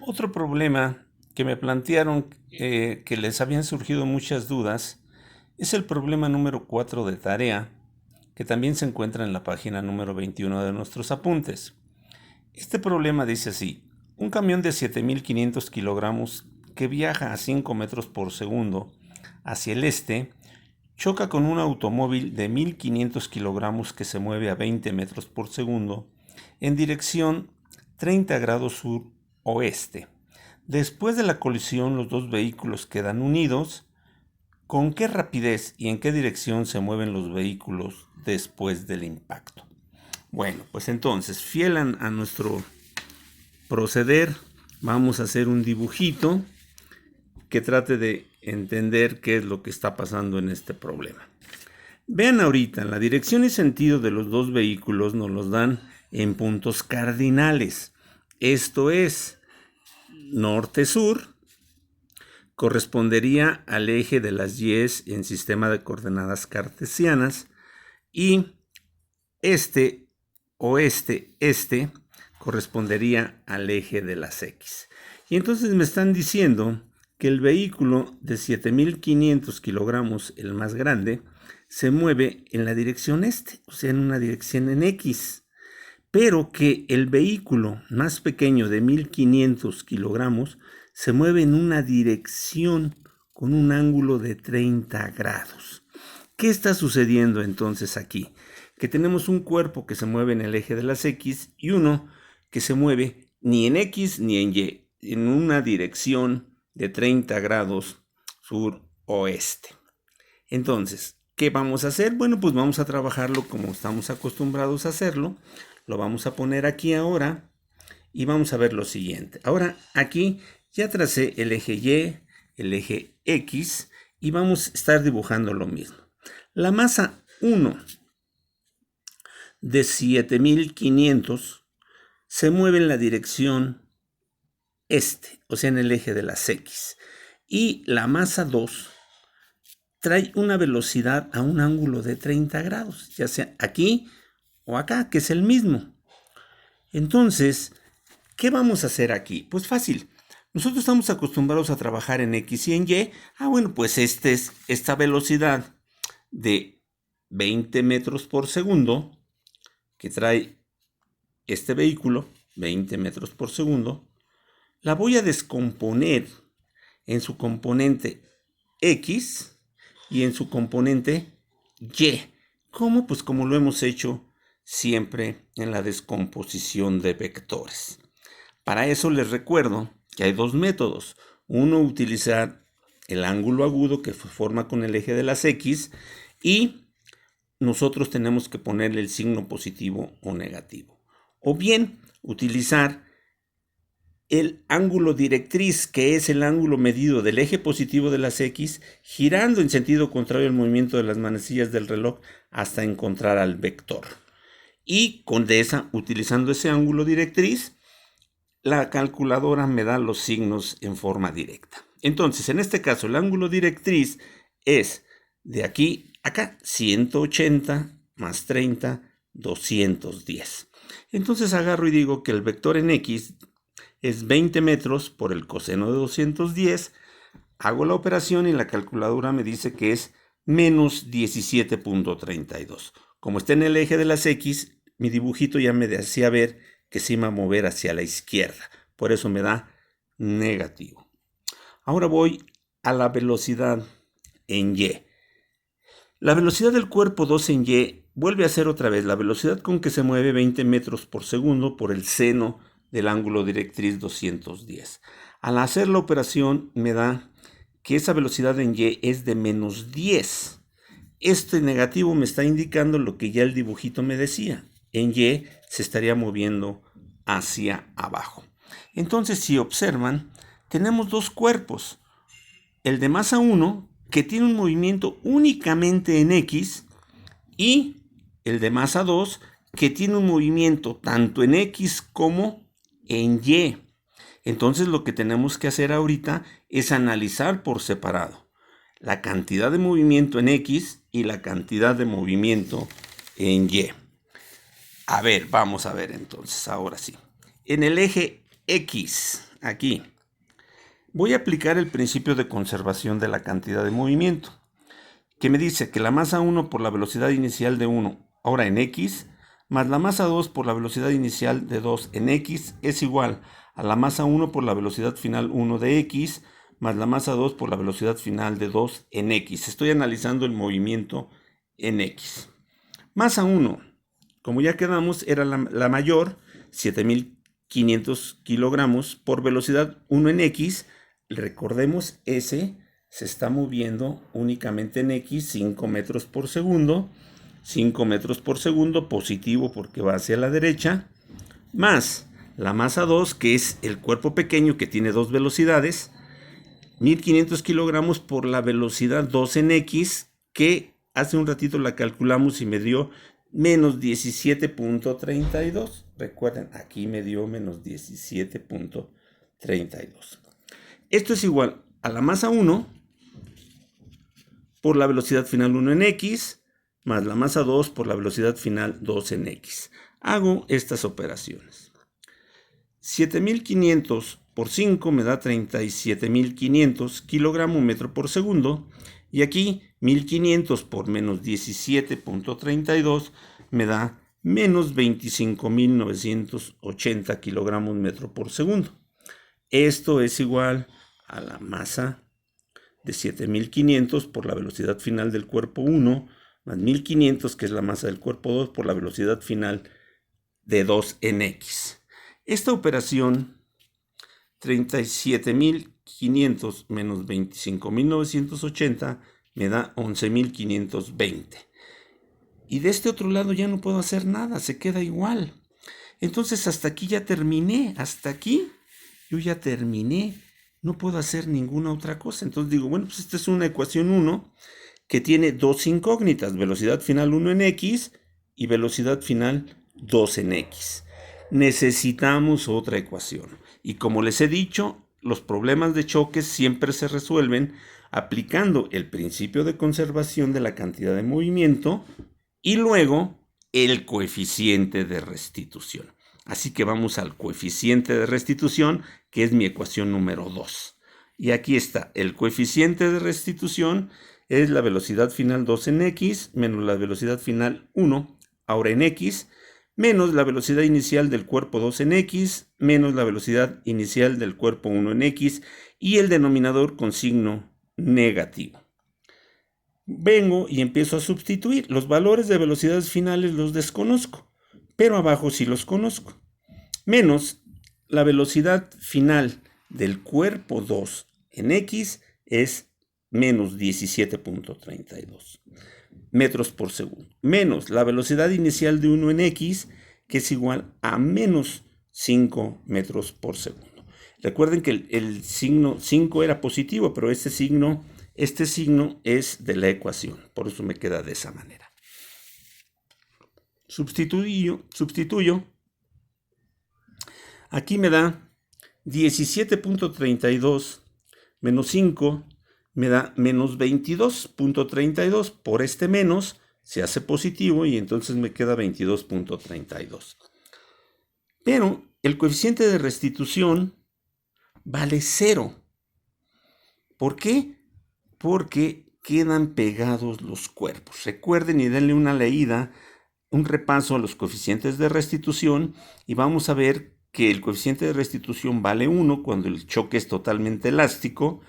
Otro problema que me plantearon que les habían surgido muchas dudas es el problema número 4 de tarea, que también se encuentra en la página número 21 de nuestros apuntes. Este problema dice así: un camión de 7.500 kilogramos que viaja a 5 metros por segundo hacia el este choca con un automóvil de 1.500 kilogramos que se mueve a 20 metros por segundo en dirección 30 grados sur-oeste. Después de la colisión, los dos vehículos quedan unidos. ¿Con qué rapidez y en qué dirección se mueven los vehículos después del impacto? Bueno, pues entonces, fiel a nuestro proceder, vamos a hacer un dibujito que trate de entender qué es lo que está pasando en este problema. Vean ahorita, la dirección y sentido de los dos vehículos nos los dan en puntos cardinales. Esto es, norte-sur correspondería al eje de las Y en sistema de coordenadas cartesianas, y este, oeste, este correspondería al eje de las X. Y entonces me están diciendo que el vehículo de 7.500 kilogramos, el más grande, se mueve en la dirección este, o sea, en una dirección en X, pero que el vehículo más pequeño de 1.500 kilogramos se mueve en una dirección con un ángulo de 30 grados. ¿Qué está sucediendo entonces aquí? Que tenemos un cuerpo que se mueve en el eje de las X y uno que se mueve ni en X ni en Y, en una dirección de 30 grados sur-oeste. Entonces, ¿qué vamos a hacer? Bueno, pues vamos a trabajarlo como estamos acostumbrados a hacerlo. Lo vamos a poner aquí ahora y vamos a ver lo siguiente. Ahora aquí ya tracé el eje Y, el eje X y vamos a estar dibujando lo mismo. La masa 1 de 7.500 se mueve en la dirección este, o sea, en el eje de las X. Y la masa 2 trae una velocidad a un ángulo de 30 grados, ya sea aquí o acá, que es el mismo. Entonces, ¿qué vamos a hacer aquí? Pues fácil. Nosotros estamos acostumbrados a trabajar en X y en Y. Bueno, pues esta velocidad de 20 metros por segundo que trae este vehículo, 20 metros por segundo, la voy a descomponer en su componente X y en su componente Y. ¿Cómo? Pues como lo hemos hecho siempre en la descomposición de vectores. Para eso les recuerdo que hay dos métodos. Uno, utilizar el ángulo agudo que forma con el eje de las X, y nosotros tenemos que ponerle el signo positivo o negativo. O bien utilizar el ángulo directriz, que es el ángulo medido del eje positivo de las X, girando en sentido contrario al movimiento de las manecillas del reloj hasta encontrar al vector. Y utilizando ese ángulo directriz, la calculadora me da los signos en forma directa. Entonces, en este caso, el ángulo directriz es de aquí a acá, 180 más 30, 210. Entonces agarro y digo que el vector en X es 20 metros por el coseno de 210. Hago la operación y la calculadora me dice que es menos 17.32. Como está en el eje de las X, mi dibujito ya me hacía ver que se iba a mover hacia la izquierda. Por eso me da negativo. Ahora voy a la velocidad en Y. La velocidad del cuerpo 2 en Y vuelve a ser otra vez la velocidad con que se mueve 20 metros por segundo por el seno del ángulo directriz 210. Al hacer la operación me da que esa velocidad en Y es de menos 10. Este negativo me está indicando lo que ya el dibujito me decía. En Y se estaría moviendo hacia abajo. Entonces, si observan, tenemos dos cuerpos. El de masa 1, que tiene un movimiento únicamente en X, y el de masa 2, que tiene un movimiento tanto en X como en Y. Entonces, lo que tenemos que hacer ahorita es analizar por separado la cantidad de movimiento en X y la cantidad de movimiento en Y. A ver, vamos a ver entonces, ahora sí. En el eje X, aquí. Voy a aplicar el principio de conservación de la cantidad de movimiento, que me dice que la masa 1 por la velocidad inicial de 1, ahora en x, más la masa 2 por la velocidad inicial de 2 en x es igual a la masa 1 por la velocidad final 1 de x, más la masa 2 por la velocidad final de 2 en x. Estoy analizando el movimiento en x. Masa 1, como ya quedamos, era la mayor, 7500 kilogramos por velocidad 1 en x. Recordemos, S se está moviendo únicamente en x 5 metros por segundo. 5 metros por segundo, positivo porque va hacia la derecha, más la masa 2, que es el cuerpo pequeño que tiene dos velocidades, 1500 kilogramos por la velocidad 2 en x, que hace un ratito la calculamos y me dio menos 17.32. Recuerden, aquí me dio menos 17.32. Esto es igual a la masa 1 por la velocidad final 1 en x, más la masa 2 por la velocidad final 2 en x. Hago estas operaciones. 7500 por 5 me da 37.500 kilogramos metro por segundo. Y aquí 1500 por menos 17.32 me da menos 25.980 kilogramos metro por segundo. Esto es igual a la masa de 7500 por la velocidad final del cuerpo 1, más 1500, que es la masa del cuerpo 2, por la velocidad final de 2 en x. Esta operación, 37.500 menos 25.980, me da 11.520. Y de este otro lado ya no puedo hacer nada, se queda igual. Entonces hasta aquí ya terminé, hasta aquí yo ya terminé. No puedo hacer ninguna otra cosa. Entonces digo, bueno, pues esta es una ecuación 1 que tiene dos incógnitas, velocidad final 1 en x y velocidad final 2 en x. Necesitamos otra ecuación. Y como les he dicho, los problemas de choques siempre se resuelven aplicando el principio de conservación de la cantidad de movimiento y luego el coeficiente de restitución. Así que vamos al coeficiente de restitución, que es mi ecuación número 2. Y aquí está, el coeficiente de restitución es la velocidad final 2 en x menos la velocidad final 1, ahora en x, menos la velocidad inicial del cuerpo 2 en x, menos la velocidad inicial del cuerpo 1 en x, y el denominador con signo negativo. Vengo y empiezo a sustituir. Los valores de velocidades finales los desconozco, pero abajo sí los conozco. Menos la velocidad final del cuerpo 2 en x es menos 17.32 metros por segundo. Menos la velocidad inicial de 1 en x, que es igual a menos 5 metros por segundo. Recuerden que el signo 5 era positivo, pero este signo es de la ecuación. Por eso me queda de esa manera. Sustituyo. Aquí me da 17.32 menos 5 me da menos 22.32. Por este menos se hace positivo y entonces me queda 22.32. Pero el coeficiente de restitución vale 0. ¿Por qué? Porque quedan pegados los cuerpos. Recuerden y denle una leída, un repaso a los coeficientes de restitución y vamos a ver que el coeficiente de restitución vale 1 cuando el choque es totalmente elástico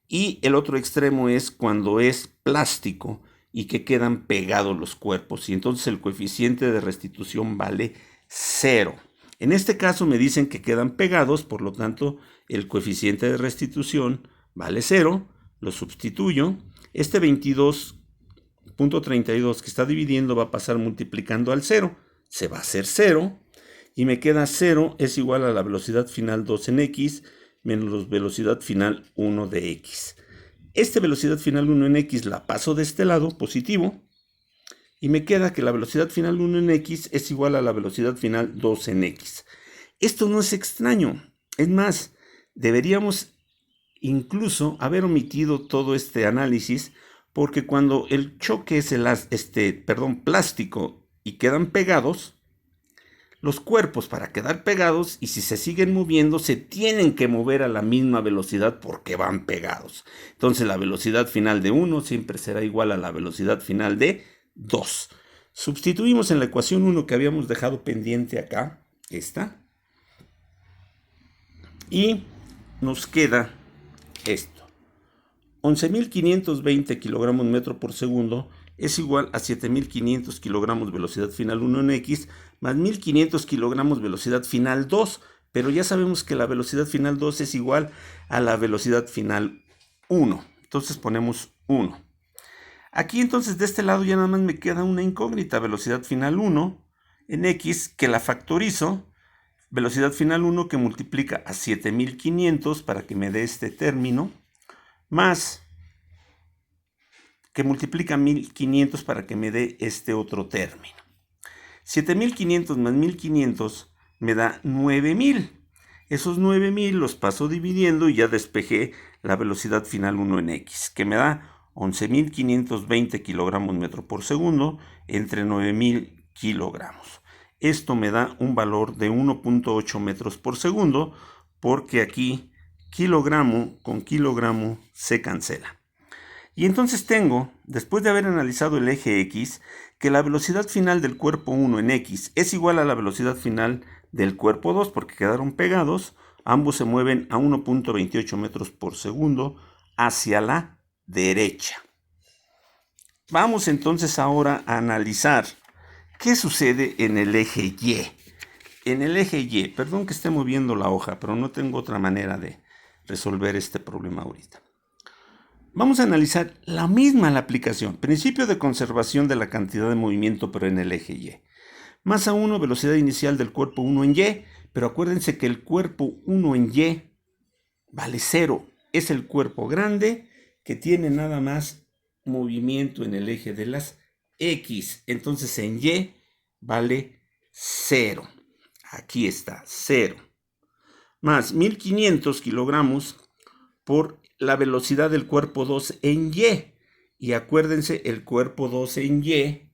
y el otro extremo es cuando es plástico y que quedan pegados los cuerpos, y entonces el coeficiente de restitución vale 0. En este caso me dicen que quedan pegados, por lo tanto el coeficiente de restitución vale 0, lo sustituyo. Este 22.32 que está dividiendo va a pasar multiplicando al 0, se va a hacer 0 y me queda 0 es igual a la velocidad final 2 en x menos la velocidad final 1 de x. Esta velocidad final 1 en x la paso de este lado, positivo, y me queda que la velocidad final 1 en x es igual a la velocidad final 2 en x. Esto no es extraño, es más, deberíamos incluso haber omitido todo este análisis, porque cuando el choque es plástico y quedan pegados, Los cuerpos, para quedar pegados, y si se siguen moviendo, se tienen que mover a la misma velocidad porque van pegados. Entonces la velocidad final de 1 siempre será igual a la velocidad final de 2. Sustituimos en la ecuación 1 que habíamos dejado pendiente acá, esta, y nos queda esto. 11.520 kilogramos metro por segundo es igual a 7.500 kilogramos velocidad final 1 en X más 1.500 kilogramos velocidad final 2. Pero ya sabemos que la velocidad final 2 es igual a la velocidad final 1. Entonces ponemos 1. Aquí entonces de este lado ya nada más me queda una incógnita, velocidad final 1 en X, que la factorizo. Velocidad final 1 que multiplica a 7.500 para que me dé este término, más que multiplica 1.500 para que me dé este otro término. 7.500 más 1.500 me da 9.000. Esos 9.000 los paso dividiendo y ya despejé la velocidad final 1 en X, que me da 11.520 kilogramos metro por segundo entre 9.000 kilogramos. Esto me da un valor de 1.8 metros por segundo, porque aquí kilogramo con kilogramo se cancela. Y entonces tengo, después de haber analizado el eje X, que la velocidad final del cuerpo 1 en X es igual a la velocidad final del cuerpo 2, porque quedaron pegados. Ambos se mueven a 1.28 metros por segundo hacia la derecha. Vamos entonces ahora a analizar qué sucede en el eje Y. En el eje Y, perdón que esté moviendo la hoja, pero no tengo otra manera de resolver este problema ahorita. Vamos a analizar la aplicación, principio de conservación de la cantidad de movimiento, pero en el eje Y. Masa 1, velocidad inicial del cuerpo 1 en Y, pero acuérdense que el cuerpo 1 en Y vale 0. Es el cuerpo grande que tiene nada más movimiento en el eje de las X. Entonces en Y vale 0. Aquí está, 0. Más 1.500 kilogramos por la velocidad del cuerpo 2 en Y. Y acuérdense, el cuerpo 2 en Y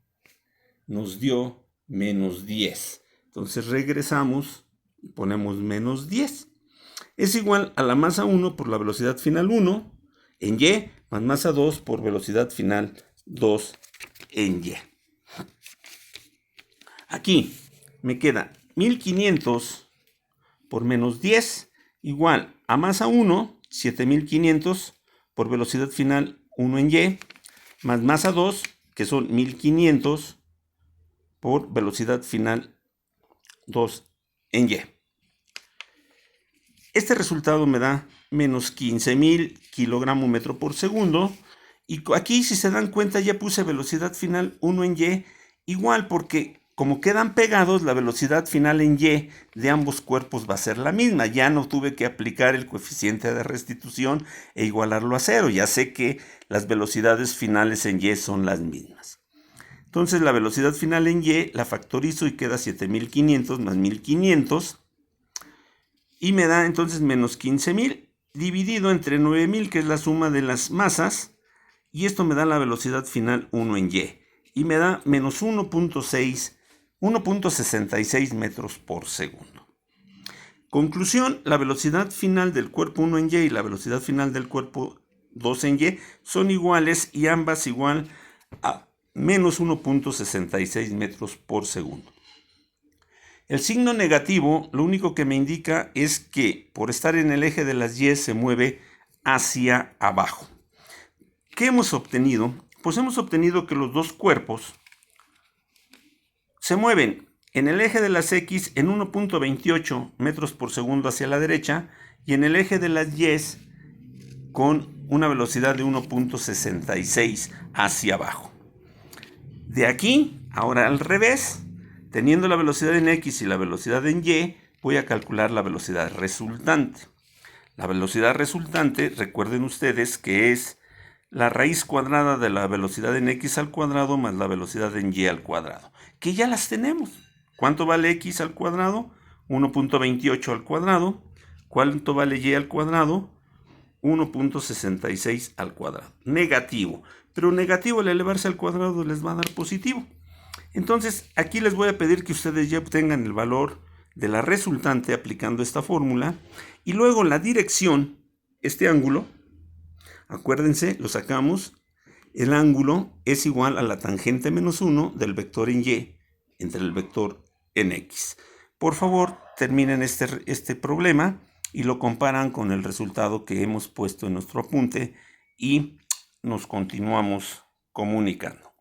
nos dio menos 10. Entonces regresamos y ponemos menos 10. Es igual a la masa 1 por la velocidad final 1 en Y, más masa 2 por velocidad final 2 en Y. Aquí me queda 1.500 por menos 10 igual a masa 1, 7.500 por velocidad final 1 en Y, más masa 2, que son 1.500 por velocidad final 2 en Y. Este resultado me da menos 15.000 kilogramos metro por segundo. Y aquí, si se dan cuenta, ya puse velocidad final 1 en Y igual, porque como quedan pegados, la velocidad final en Y de ambos cuerpos va a ser la misma. Ya no tuve que aplicar el coeficiente de restitución e igualarlo a 0. Ya sé que las velocidades finales en Y son las mismas. Entonces la velocidad final en Y la factorizo y queda 7.500 más 1.500. Y me da entonces menos 15.000 dividido entre 9.000, que es la suma de las masas. Y esto me da la velocidad final 1 en Y. Y me da menos 1.66 metros por segundo. Conclusión, la velocidad final del cuerpo 1 en Y y la velocidad final del cuerpo 2 en Y son iguales, y ambas igual a menos 1.66 metros por segundo. El signo negativo lo único que me indica es que por estar en el eje de las Y se mueve hacia abajo. ¿Qué hemos obtenido? Pues hemos obtenido que los dos cuerpos se mueven en el eje de las X en 1.28 metros por segundo hacia la derecha y en el eje de las Y con una velocidad de 1.66 hacia abajo. De aquí, ahora al revés, teniendo la velocidad en X y la velocidad en Y, voy a calcular la velocidad resultante. La velocidad resultante, recuerden ustedes que es la raíz cuadrada de la velocidad en X al cuadrado más la velocidad en Y al cuadrado, que ya las tenemos. ¿Cuánto vale X al cuadrado? 1.28 al cuadrado. ¿Cuánto vale Y al cuadrado? 1.66 al cuadrado. Negativo. Pero negativo al elevarse al cuadrado les va a dar positivo. Entonces, aquí les voy a pedir que ustedes ya obtengan el valor de la resultante aplicando esta fórmula y luego la dirección, este ángulo, acuérdense, lo sacamos, el ángulo es igual a la tangente menos 1 del vector en y entre el vector en x. Por favor, terminen este problema y lo comparan con el resultado que hemos puesto en nuestro apunte y nos continuamos comunicando.